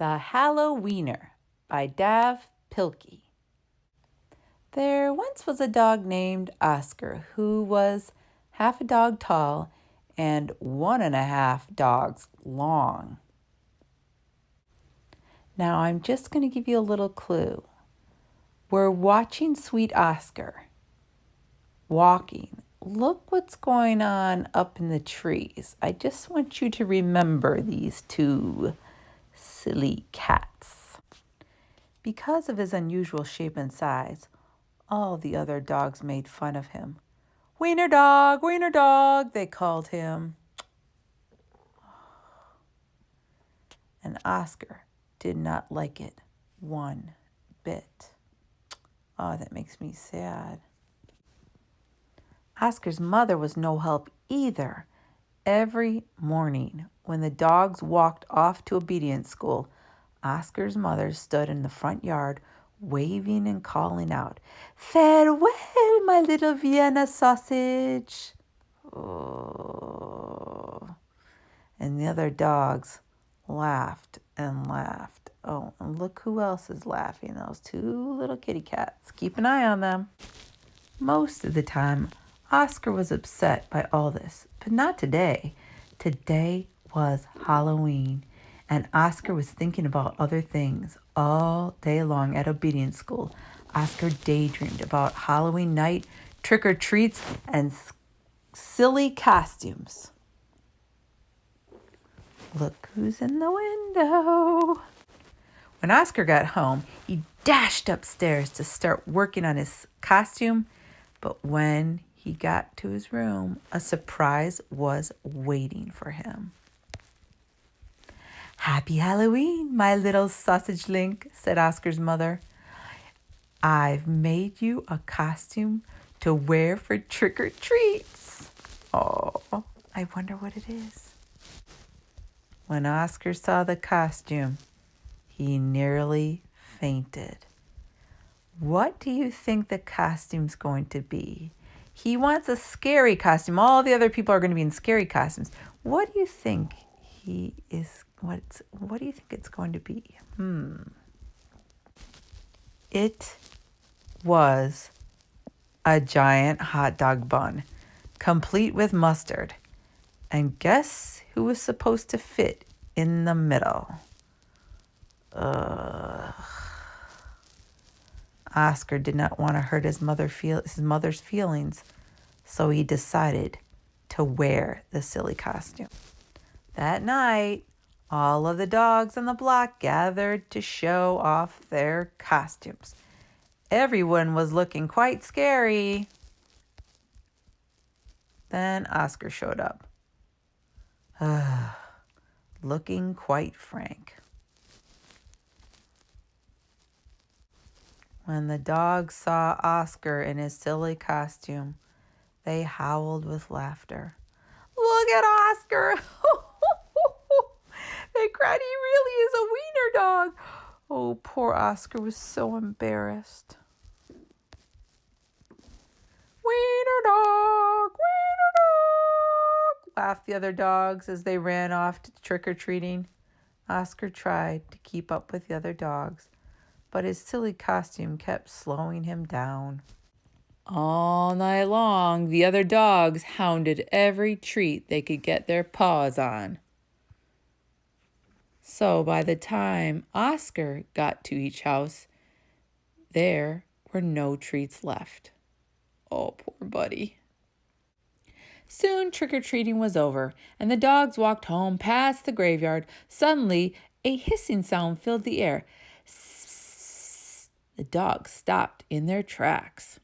The Hallo-wiener by Dav Pilkey. There once was a dog named Oscar who was half a dog tall and 1.5 dogs long. Now I'm just going to give you a little clue. We're watching sweet Oscar walking. Look what's going on up in the trees. I just want you to remember these two silly cats. Because of his unusual shape and size, all the other dogs made fun of him. Wiener dog, they called him. And Oscar did not like it one bit. Oh, that makes me sad. Oscar's mother was no help either. Every morning, when the dogs walked off to obedience school, Oscar's mother stood in the front yard, waving and calling out, "Farewell, my little Vienna sausage." Oh. And the other dogs laughed and laughed. Oh, and look who else is laughing, those two little kitty cats. Keep an eye on them. Most of the time, Oscar was upset by all this, but not today. Today was Halloween, and Oscar was thinking about other things all day long at obedience school. Oscar daydreamed about Halloween night, trick-or-treats, and silly costumes. Look who's in the window. When Oscar got home, he dashed upstairs to start working on his costume, but when he got to his room, a surprise was waiting for him. "Happy Halloween, my little sausage link," said Oscar's mother. "I've made you a costume to wear for trick-or-treats." Oh, I wonder what it is. When Oscar saw the costume, he nearly fainted. What do you think the costume's going to be? He wants a scary costume. All the other people are going to be in scary costumes. What do you think what do you think it's going to be? It was a giant hot dog bun, complete with mustard. And guess who was supposed to fit in the middle? Oscar did not want to hurt his mother's feelings, so he decided to wear the silly costume. That night, all of the dogs on the block gathered to show off their costumes. Everyone was looking quite scary. Then Oscar showed up, looking quite frank. When the dogs saw Oscar in his silly costume, they howled with laughter. "Look at Oscar!" They cried, "He really is a wiener dog." Oh, poor Oscar was so embarrassed. "Wiener dog, laughed the other dogs as they ran off to trick-or-treating. Oscar tried to keep up with the other dogs, but his silly costume kept slowing him down. All night long, the other dogs hounded every treat they could get their paws on. So by the time Oscar got to each house, there were no treats left. Oh, poor buddy. Soon trick-or-treating was over, and the dogs walked home past the graveyard. Suddenly, a hissing sound filled the air. The dogs stopped in their tracks.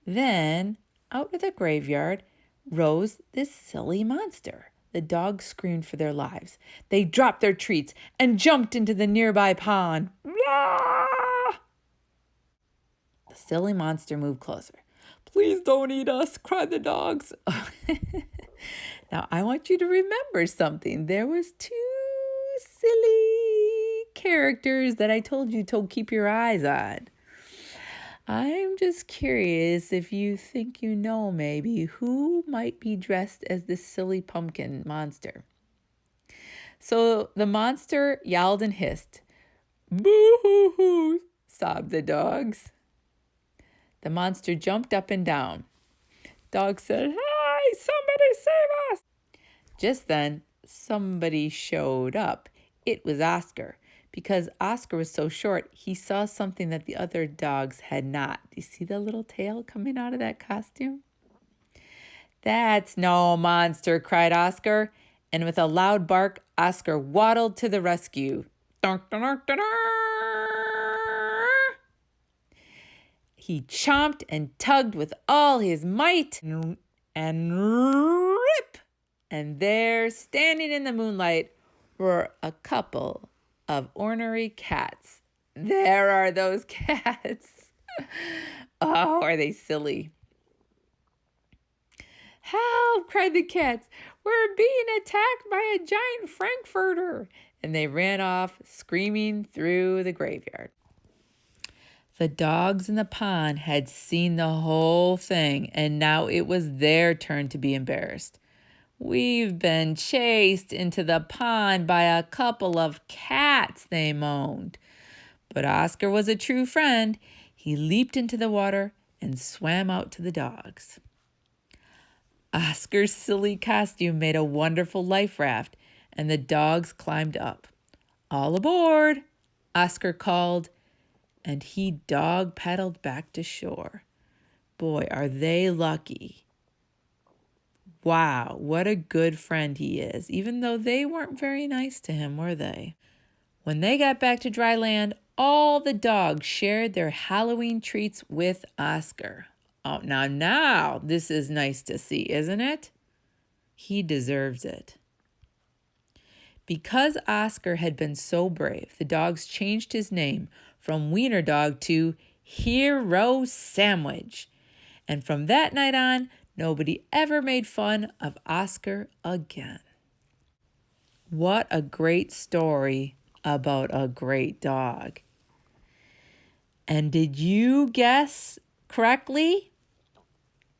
Then, out of the graveyard, rose this silly monster. The dogs screamed for their lives. They dropped their treats and jumped into the nearby pond. The silly monster moved closer. "Please don't eat us," cried the dogs. Now, I want you to remember something. There was 2 silly characters that I told you to keep your eyes on. I'm just curious if you think you know maybe who might be dressed as this silly pumpkin monster. So the monster yowled and hissed. Boo-hoo-hoo, sobbed the dogs. The monster jumped up and down. Dogs said, "Hi, somebody save us!" Just then, somebody showed up. It was Oscar. Because Oscar was so short, he saw something that the other dogs had not. Do you see the little tail coming out of that costume? "That's no monster," cried Oscar. And with a loud bark, Oscar waddled to the rescue. He chomped and tugged with all his might and rip. And there, standing in the moonlight, were a couple of ornery cats. There are those cats. Oh, are they silly? "Help!" cried the cats. "We're being attacked by a giant frankfurter." And they ran off, screaming through the graveyard. The dogs in the pond had seen the whole thing, and now it was their turn to be embarrassed. "We've been chased into the pond by a couple of cats," they moaned. But Oscar was a true friend. He leaped into the water and swam out to the dogs. Oscar's silly costume made a wonderful life raft, and the dogs climbed up. "All aboard," Oscar called, and he dog paddled back to shore. Boy, are they lucky. Wow, what a good friend he is, even though they weren't very nice to him, were they? When they got back to dry land, all the dogs shared their Halloween treats with Oscar. Oh, now, this is nice to see, isn't it? He deserves it. Because Oscar had been so brave, the dogs changed his name from Wiener Dog to Hero Sandwich. And from that night on, nobody ever made fun of Oscar again. What a great story about a great dog. And did you guess correctly?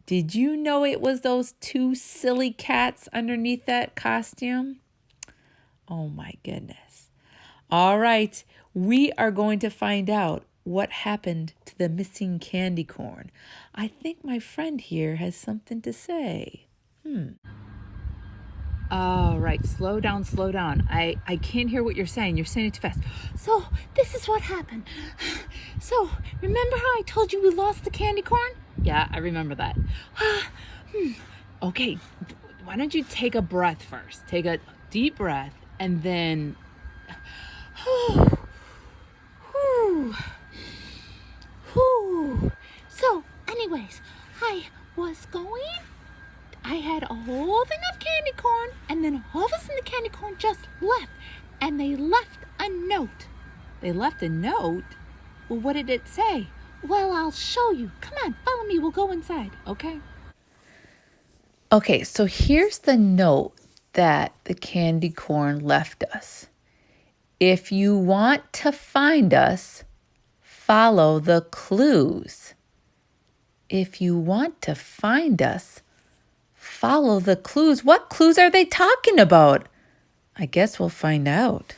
Did you know it was those two silly cats underneath that costume? Oh my goodness. All right, we are going to find out what happened to the missing candy corn. I think my friend here has something to say. All right, slow down. I can't hear what you're saying. You're saying it too fast. So, this is what happened. So, remember how I told you we lost the candy corn? Yeah, I remember that. Okay, why don't you take a breath first? Take a deep breath and then... So, anyways, I was going... I had a whole thing of candy corn, and then all of a sudden the candy corn just left, and they left a note. They left a note? Well, what did it say? Well, I'll show you. Come on, follow me. We'll go inside. Okay. Okay, so here's the note that the candy corn left us. "If you want to find us, follow the clues." If you want to find us, follow the clues. What clues are they talking about? I guess we'll find out.